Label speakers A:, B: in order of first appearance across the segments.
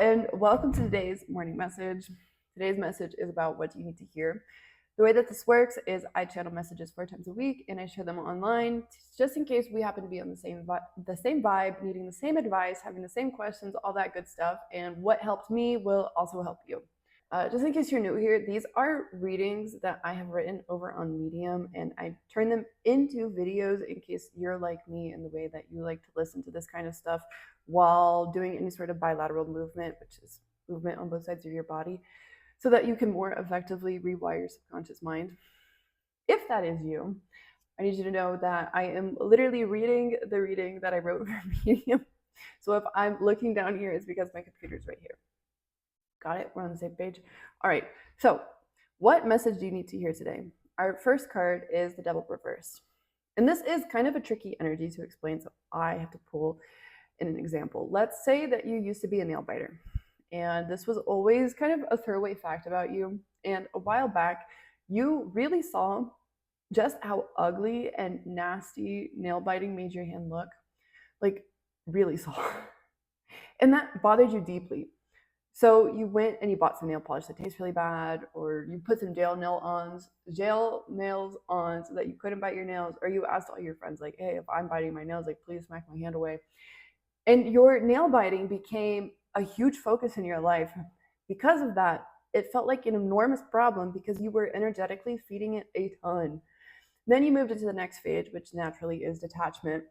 A: and welcome to today's morning message. Today's message is about what you need to hear. The way that this works is I channel messages 4 times a week and I share them online just in case we happen to be on the same vibe, needing the same advice, having the same questions, all that good stuff. And what helped me will also help you. Just in case you're new here, these are readings that I have written over on Medium, and I turn them into videos in case you're like me in the way that you like to listen to this kind of stuff while doing any sort of bilateral movement, which is movement on both sides of your body, so that you can more effectively rewire your subconscious mind. If that is you, I need you to know that I am literally reading the reading that I wrote for Medium. So if I'm looking down here, it's because my computer's right here. Got it? We're on the same page. All right. So, what message do you need to hear today? Our first card is the Devil reversed. And this is kind of a tricky energy to explain, so I have to pull in an example. Let's say that you used to be a nail biter, and this was always kind of a throwaway fact about you. And a while back, you really saw just how ugly and nasty nail biting made your hand look. Like, really saw. And that bothered you deeply. So you went and you bought some nail polish that tastes really bad, or you put some gel nails on so that you couldn't bite your nails, or you asked all your friends, like, hey, if I'm biting my nails, like, please smack my hand away. And your nail biting became a huge focus in your life. Because of that, it felt like an enormous problem because you were energetically feeding it a ton. Then you moved into the next phase, which naturally is detachment.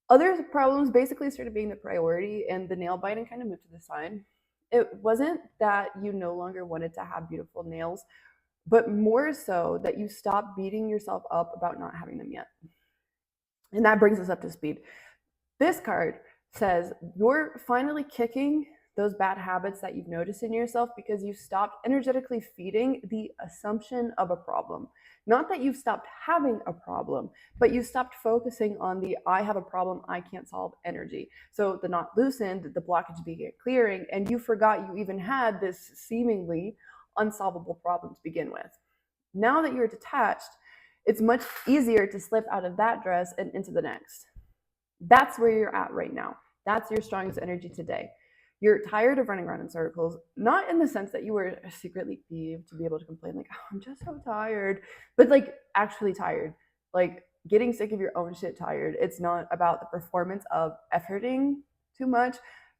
A: Other problems basically started being the priority, and the nail biting kind of moved to the side. It wasn't that you no longer wanted to have beautiful nails, but more so that you stopped beating yourself up about not having them yet. And that brings us up to speed. This card says you're finally kicking those bad habits that you've noticed in yourself because you stopped energetically feeding the assumption of a problem. Not that you've stopped having a problem, but you stopped focusing on the I have a problem, I can't solve energy. So the knot loosened, the blockage began clearing, and you forgot you even had this seemingly unsolvable problem to begin with. Now that you're detached, it's much easier to slip out of that dress and into the next. That's where you're at right now. That's your strongest energy today. You're tired of running around in circles, not in the sense that you were secretly peeved to be able to complain, like, oh, I'm just so tired, but like actually tired, like getting sick of your own shit tired. It's not about the performance of efforting too much.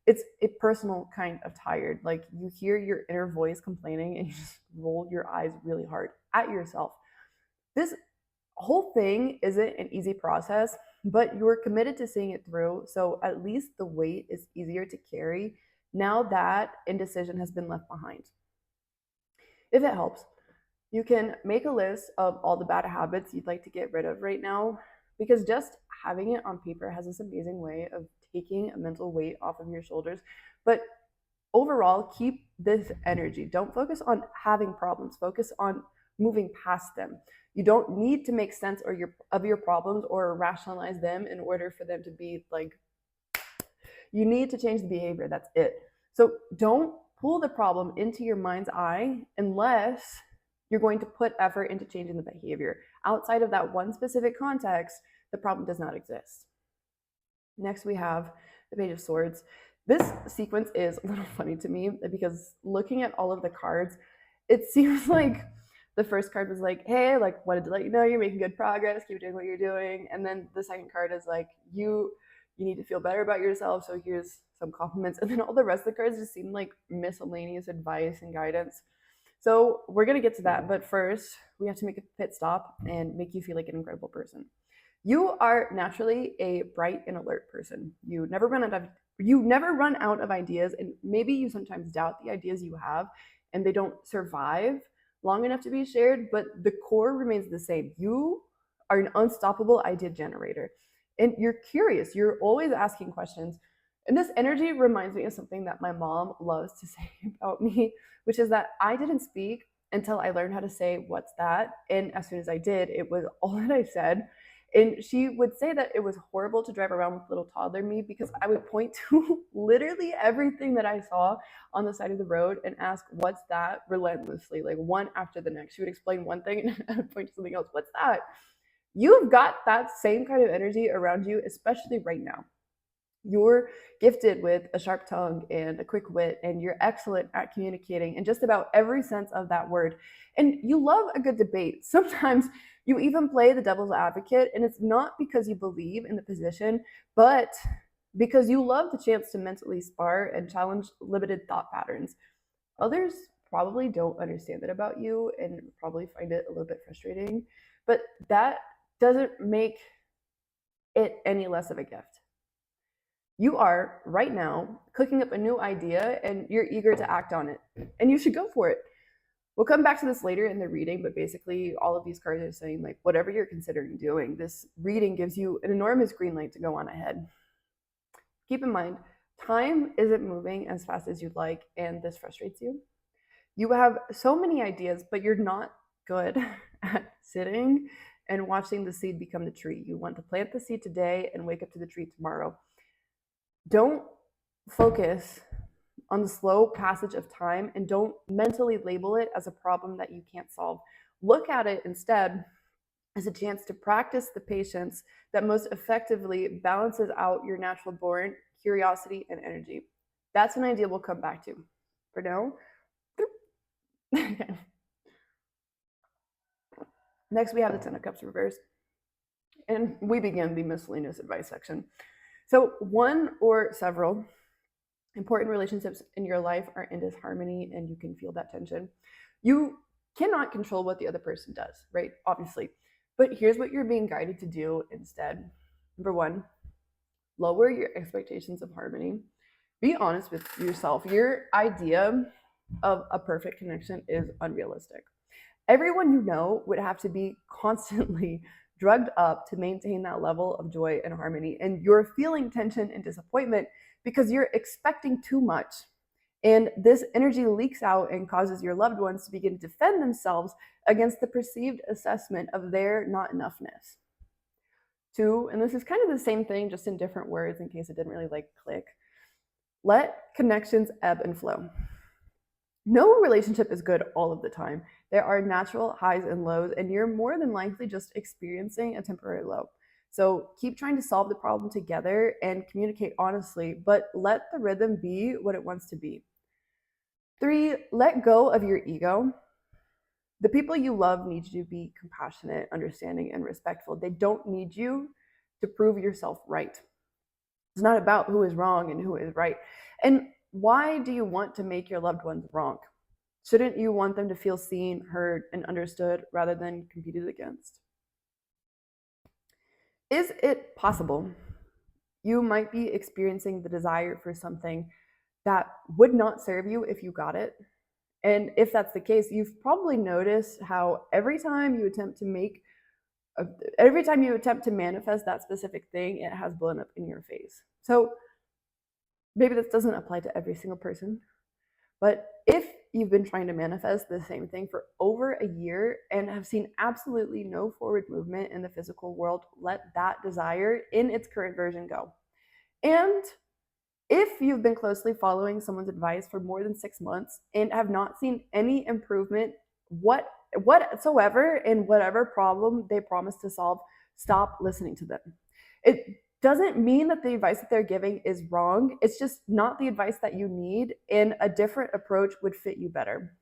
A: It's a personal kind of tired. Like you hear your inner voice complaining and you just roll your eyes really hard at yourself. This whole thing isn't an easy process, but you're committed to seeing it through. So at least the weight is easier to carry now that indecision has been left behind. If it helps, you can make a list of all the bad habits you'd like to get rid of right now, because just having it on paper has this amazing way of taking a mental weight off of your shoulders. But overall, keep this energy. Don't focus on having problems, focus on moving past them. You don't need to make sense of your problems or rationalize them in order for them to be like, you need to change the behavior. That's it. So don't pull the problem into your mind's eye unless you're going to put effort into changing the behavior. Outside of that one specific context, the problem does not exist. Next, we have the Page of Swords. This sequence is a little funny to me because looking at all of the cards, it seems like the first card was like, hey, like, wanted to let you know you're making good progress, keep doing what you're doing. And then the second card is like, you need to feel better about yourself, so here's some compliments. And then all the rest of the cards just seem like miscellaneous advice and guidance. So we're going to get to that. But first, we have to make a pit stop and make you feel like an incredible person. You are naturally a bright and alert person. You never run out of ideas, and maybe you sometimes doubt the ideas you have and they don't survive long enough to be shared, but the core remains the same. You are an unstoppable idea generator, and you're curious. You're always asking questions. And this energy reminds me of something that my mom loves to say about me, which is that I didn't speak until I learned how to say, what's that? And as soon as I did, it was all that I said. And she would say that it was horrible to drive around with little toddler me because I would point to literally everything that I saw on the side of the road and ask, what's that? Relentlessly, like one after the next. She would explain one thing and I would point to something else. What's that? You've got that same kind of energy around you, especially right now. You're gifted with a sharp tongue and a quick wit, and you're excellent at communicating in just about every sense of that word. And you love a good debate. Sometimes you even play the devil's advocate, and it's not because you believe in the position, but because you love the chance to mentally spar and challenge limited thought patterns. Others probably don't understand that about you and probably find it a little bit frustrating, but that doesn't make it any less of a gift. You are right now cooking up a new idea and you're eager to act on it, and you should go for it. We'll come back to this later in the reading, but basically, all of these cards are saying, like, whatever you're considering doing, this reading gives you an enormous green light to go on ahead. Keep in mind, time isn't moving as fast as you'd like, and this frustrates you. You have so many ideas, but you're not good at sitting and watching the seed become the tree. You want to plant the seed today and wake up to the tree tomorrow. Don't focus on the slow passage of time and don't mentally label it as a problem that you can't solve. Look at it instead as a chance to practice the patience that most effectively balances out your natural born curiosity and energy. That's an idea we'll come back to. For now, okay. Next, we have the Ten of Cups reversed, and we begin the miscellaneous advice section. So one or several important relationships in your life are in disharmony, and you can feel that tension. You cannot control what the other person does, right? Obviously. But here's what you're being guided to do instead. Number one, lower your expectations of harmony. Be honest with yourself. Your idea of a perfect connection is unrealistic. Everyone you know would have to be constantly drugged up to maintain that level of joy and harmony. And you're feeling tension and disappointment because you're expecting too much. And this energy leaks out and causes your loved ones to begin to defend themselves against the perceived assessment of their not enoughness. Two, and this is kind of the same thing, just in different words in case it didn't really like click. Let connections ebb and flow. No relationship is good all of the time. There are natural highs and lows, and you're more than likely just experiencing a temporary low. So keep trying to solve the problem together and communicate honestly, but let the rhythm be what it wants to be. Three, let go of your ego. The people you love need you to be compassionate, understanding, and respectful. They don't need you to prove yourself right. It's not about who is wrong and who is right. And why do you want to make your loved ones wrong? Shouldn't you want them to feel seen, heard, and understood rather than competed against? Is it possible you might be experiencing the desire for something that would not serve you if you got it? And if that's the case, you've probably noticed how every time you attempt to manifest that specific thing, it has blown up in your face. So maybe this doesn't apply to every single person, but if you've been trying to manifest the same thing for over a year and have seen absolutely no forward movement in the physical world, let that desire in its current version go. And if you've been closely following someone's advice for more than 6 months and have not seen any improvement whatsoever in whatever problem they promise to solve, stop listening to them. It doesn't mean that the advice that they're giving is wrong. It's just not the advice that you need, and a different approach would fit you better.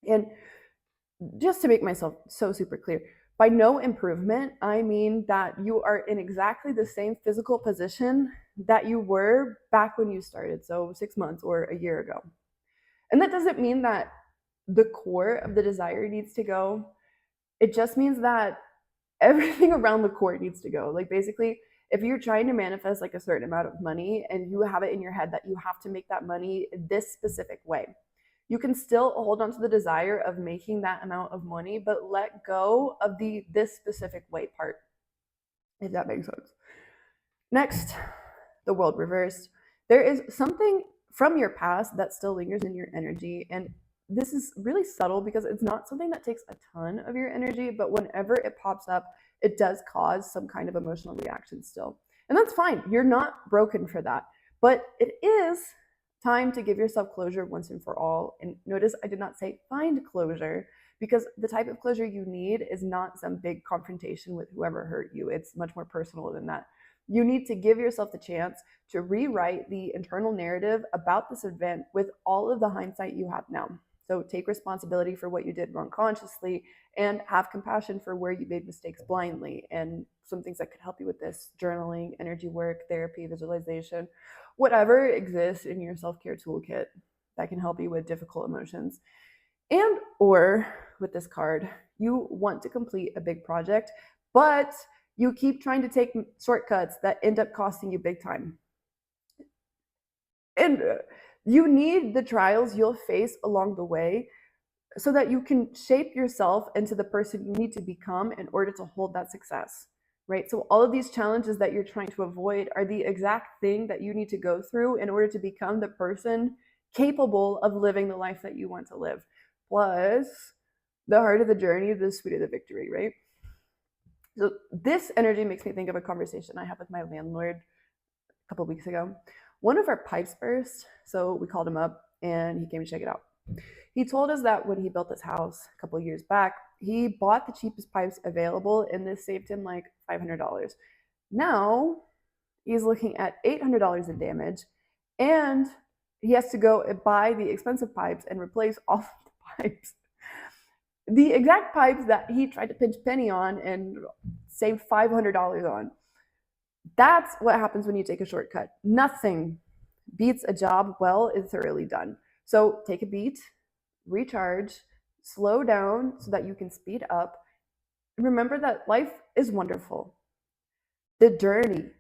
A: And just to make myself so super clear, by no improvement, I mean that you are in exactly the same physical position that you were back when you started, so 6 months or a year ago. And that doesn't mean that the core of the desire needs to go. It just means that everything around the core needs to go. Like, basically, if you're trying to manifest like a certain amount of money and you have it in your head that you have to make that money this specific way, you can still hold on to the desire of making that amount of money, but let go of the this specific way part, if that makes sense. Next, the World reversed. There is something from your past that still lingers in your energy, and this is really subtle because it's not something that takes a ton of your energy, but whenever it pops up, it does cause some kind of emotional reaction still. And that's fine. You're not broken for that. But it is time to give yourself closure once and for all. And notice I did not say find closure, because the type of closure you need is not some big confrontation with whoever hurt you. It's much more personal than that. You need to give yourself the chance to rewrite the internal narrative about this event with all of the hindsight you have now. So take responsibility for what you did wrong consciously and have compassion for where you made mistakes blindly. And some things that could help you with this: journaling, energy work, therapy, visualization, whatever exists in your self-care toolkit that can help you with difficult emotions. And or with this card, you want to complete a big project, but you keep trying to take shortcuts that end up costing you big time. And you need the trials you'll face along the way so that you can shape yourself into the person you need to become in order to hold that success, right? So all of these challenges that you're trying to avoid are the exact thing that you need to go through in order to become the person capable of living the life that you want to live. Plus, the harder the journey, the sweeter the victory, right? So this energy makes me think of a conversation I had with my landlord a couple of weeks ago. One of our pipes burst, so we called him up and he came to check it out. He told us that when he built this house a couple of years back, he bought the cheapest pipes available and this saved him like $500. Now he's looking at $800 in damage, and he has to go and buy the expensive pipes and replace all of the pipes. The exact pipes that he tried to pinch penny on and save $500 on. That's what happens when you take a shortcut. Nothing beats a job well and thoroughly done. So take a beat, recharge, slow down so that you can speed up. And remember that life is wonderful. The journey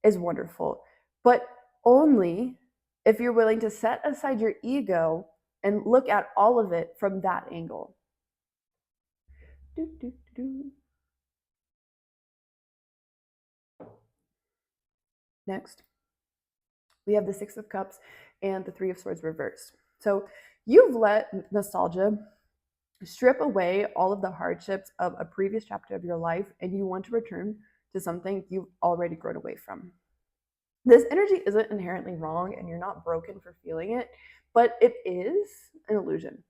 A: is wonderful, but only if you're willing to set aside your ego and look at all of it from that angle. Next, we have the Six of Cups and the Three of Swords reversed. So you've let nostalgia strip away all of the hardships of a previous chapter of your life, and you want to return to something you've already grown away from. This energy isn't inherently wrong, and you're not broken for feeling it, but it is an illusion.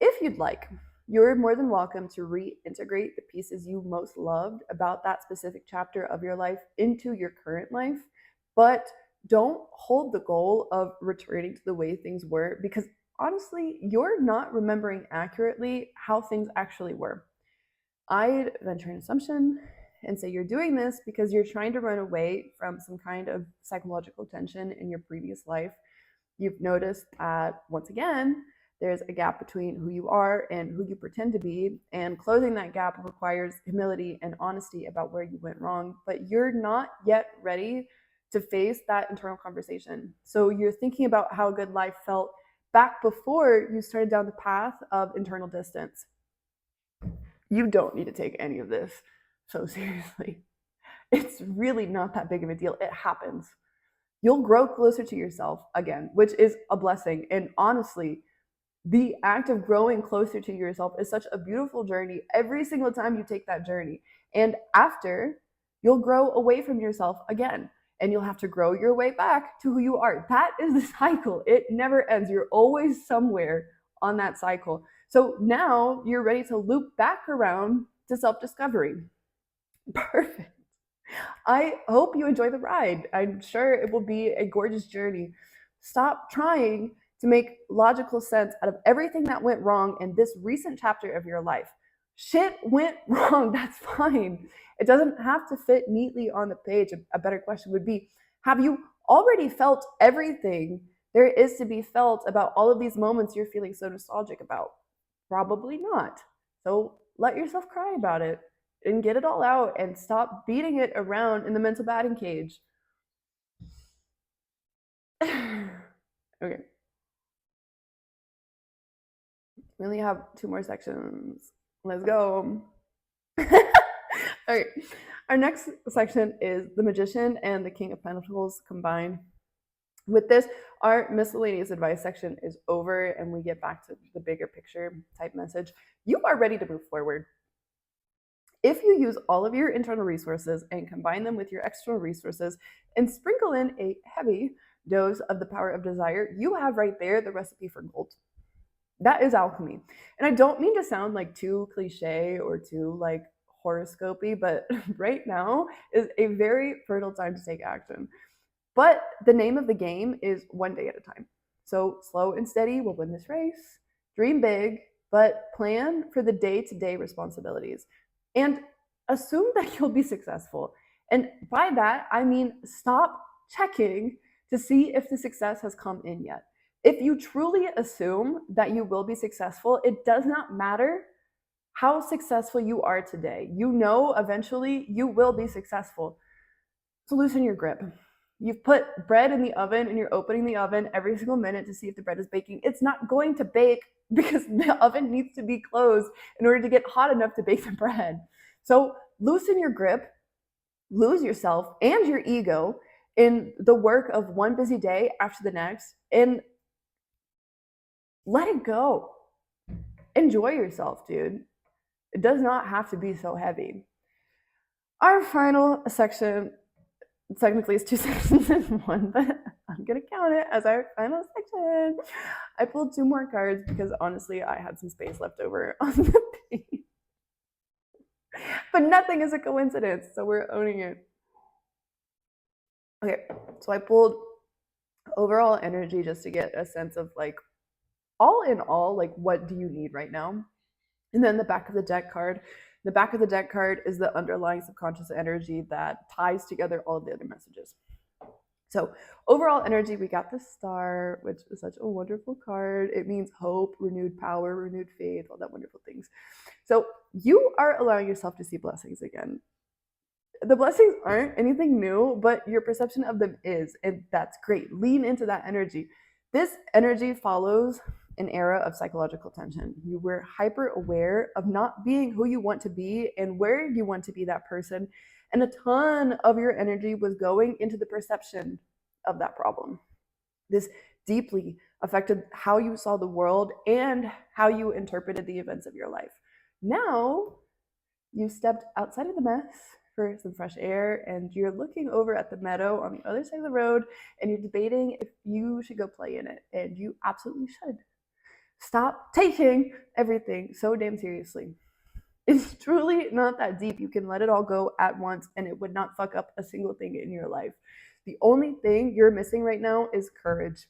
A: If you'd like, you're more than welcome to reintegrate the pieces you most loved about that specific chapter of your life into your current life, but don't hold the goal of returning to the way things were, because honestly, you're not remembering accurately how things actually were. I'd venture an assumption and say you're doing this because you're trying to run away from some kind of psychological tension in your previous life. You've noticed that, once again, there's a gap between who you are and who you pretend to be, and closing that gap requires humility and honesty about where you went wrong, but you're not yet ready to face that internal conversation. So you're thinking about how good life felt back before you started down the path of internal distance. You don't need to take any of this so seriously. It's really not that big of a deal. It happens. You'll grow closer to yourself again, which is a blessing. And honestly, the act of growing closer to yourself is such a beautiful journey every single time you take that journey. And after, you'll grow away from yourself again, and you'll have to grow your way back to who you are. That is the cycle. It never ends. You're always somewhere on that cycle. So now you're ready to loop back around to self-discovery. Perfect. I hope you enjoy the ride. I'm sure it will be a gorgeous journey. Stop trying to make logical sense out of everything that went wrong in this recent chapter of your life. Shit went wrong. That's fine. It doesn't have to fit neatly on the page. A better question would be, have you already felt everything there is to be felt about all of these moments you're feeling so nostalgic about? Probably not. So let yourself cry about it and get it all out and stop beating it around in the mental batting cage. Okay. We only have 2 more sections. Let's go. Okay. Our next section is the Magician and the King of Pentacles combined. With this, our miscellaneous advice section is over and we get back to the bigger picture type message. You are ready to move forward. If you use all of your internal resources and combine them with your external resources and sprinkle in a heavy dose of the power of desire, you have right there the recipe for gold. That is alchemy. And I don't mean to sound like too cliche or too like horoscopy, but right now is a very fertile time to take action. But the name of the game is one day at a time. So slow and steady will win this race. Dream big, but plan for the day-to-day responsibilities. And assume that you'll be successful. And by that, I mean stop checking to see if the success has come in yet. If you truly assume that you will be successful, it does not matter how successful you are today. You know eventually you will be successful. So loosen your grip. You've put bread in the oven and you're opening the oven every single minute to see if the bread is baking. It's not going to bake because the oven needs to be closed in order to get hot enough to bake the bread. So loosen your grip, lose yourself and your ego in the work of one busy day after the next, and let it go. Enjoy yourself, dude. It does not have to be so heavy. Our final section technically it's two sections in one, but I'm gonna count it as our final section. I pulled 2 more cards because honestly I had some space left over on the page. But nothing is a coincidence, so we're owning it. Okay, so I pulled overall energy just to get a sense of like all in all, like what do you need right now? And then the back of the deck card. The back of the deck card is the underlying subconscious energy that ties together all of the other messages. So overall energy, we got the star, which is such a wonderful card. It means hope, renewed power, renewed faith, all that wonderful things. So you are allowing yourself to see blessings again. The blessings aren't anything new, but your perception of them is, and that's great. Lean into that energy. This energy follows an era of psychological tension. You were hyper aware of not being who you want to be and where you want to be that person. And a ton of your energy was going into the perception of that problem. This deeply affected how you saw the world and how you interpreted the events of your life. Now, you stepped outside of the mess for some fresh air and you're looking over at the meadow on the other side of the road and you're debating if you should go play in it, and you absolutely should. Stop taking everything so damn seriously. It's truly not that deep. You can let it all go at once and it would not fuck up a single thing in your life. The only thing you're missing right now is courage.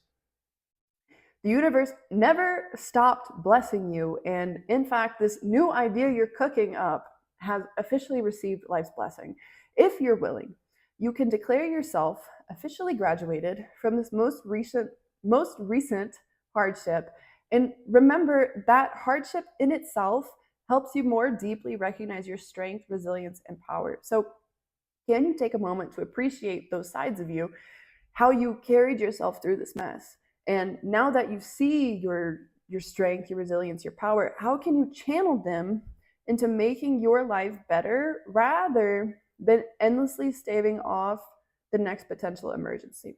A: The universe never stopped blessing you, and in fact, this new idea you're cooking up has officially received life's blessing. If you're willing, you can declare yourself officially graduated from this most recent hardship. And remember that hardship in itself helps you more deeply recognize your strength, resilience, and power. So, can you take a moment to appreciate those sides of you, how you carried yourself through this mess? And now that you see your strength, your resilience, your power, how can you channel them into making your life better rather than endlessly staving off the next potential emergency?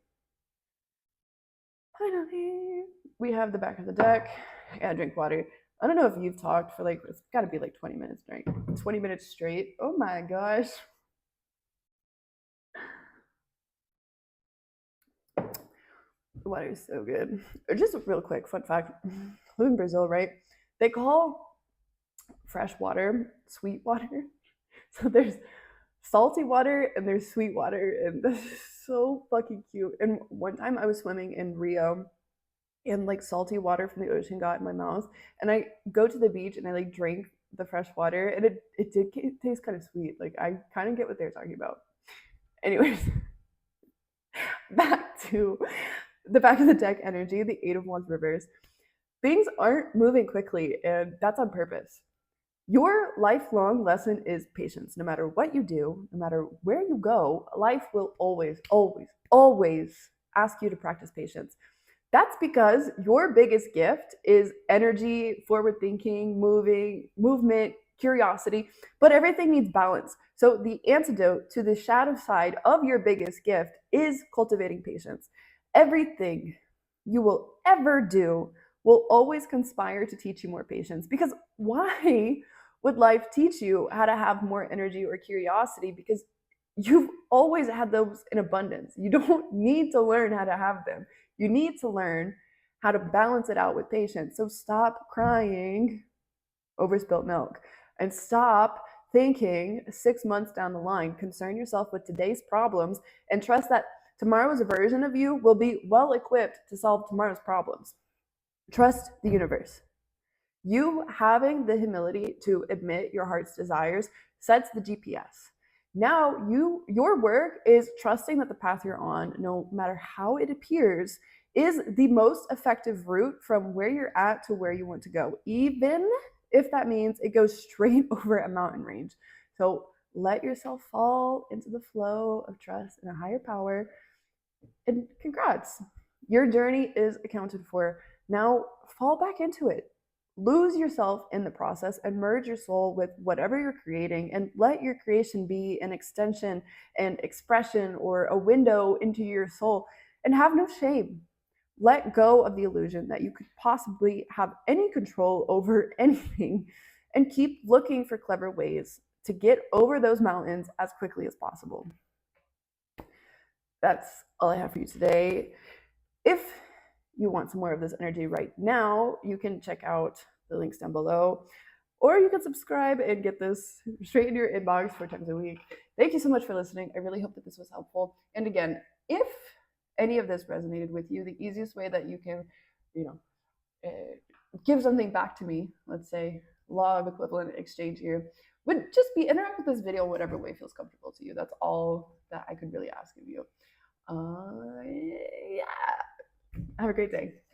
A: Finally, we have the back of the deck. I gotta drink water. I don't know if you've talked for like, it's gotta be like 20 minutes, right? 20 minutes straight. Oh my gosh. The water is so good. Just a real quick fun fact. I live in Brazil, right? They call fresh water sweet water. So there's salty water and there's sweet water, and this is so fucking cute. And one time I was swimming in Rio and like salty water from the ocean got in my mouth, and I go to the beach and I like drink the fresh water, and it did taste kind of sweet. Like I kind of get what they're talking about. Anyways, back to the back of the deck energy, the Eight of Wands reverse. Things aren't moving quickly, and that's on purpose. Your lifelong lesson is patience. No matter what you do, no matter where you go, life will always, always, always ask you to practice patience. That's because your biggest gift is energy, forward thinking, movement, curiosity, but everything needs balance. So the antidote to the shadow side of your biggest gift is cultivating patience. Everything you will ever do will always conspire to teach you more patience, because why would life teach you how to have more energy or curiosity? Because you've always had those in abundance. You don't need to learn how to have them. You need to learn how to balance it out with patience. So stop crying over spilt milk and stop thinking 6 months down the line. Concern yourself with today's problems and trust that tomorrow's version of you will be well equipped to solve tomorrow's problems. Trust the universe. You having the humility to admit your heart's desires sets the GPS. Now your work is trusting that the path you're on, no matter how it appears, is the most effective route from where you're at to where you want to go, even if that means it goes straight over a mountain range. So let yourself fall into the flow of trust in a higher power. And congrats, your journey is accounted for. Now fall back into it. Lose yourself in the process and merge your soul with whatever you're creating, and let your creation be an extension and expression or a window into your soul. And have no shame. Let go of the illusion that you could possibly have any control over anything, and keep looking for clever ways to get over those mountains as quickly as possible. That's all I have for you today. If you want some more of this energy right now, you can check out the links down below, or you can subscribe and get this straight in your inbox 4 times a week. Thank you so much for listening. I really hope that this was helpful. And again, if any of this resonated with you, the easiest way that you can, give something back to me, let's say law of equivalent exchange here, would just be interact with this video in whatever way feels comfortable to you. That's all that I could really ask of you. Yeah. Have a great day.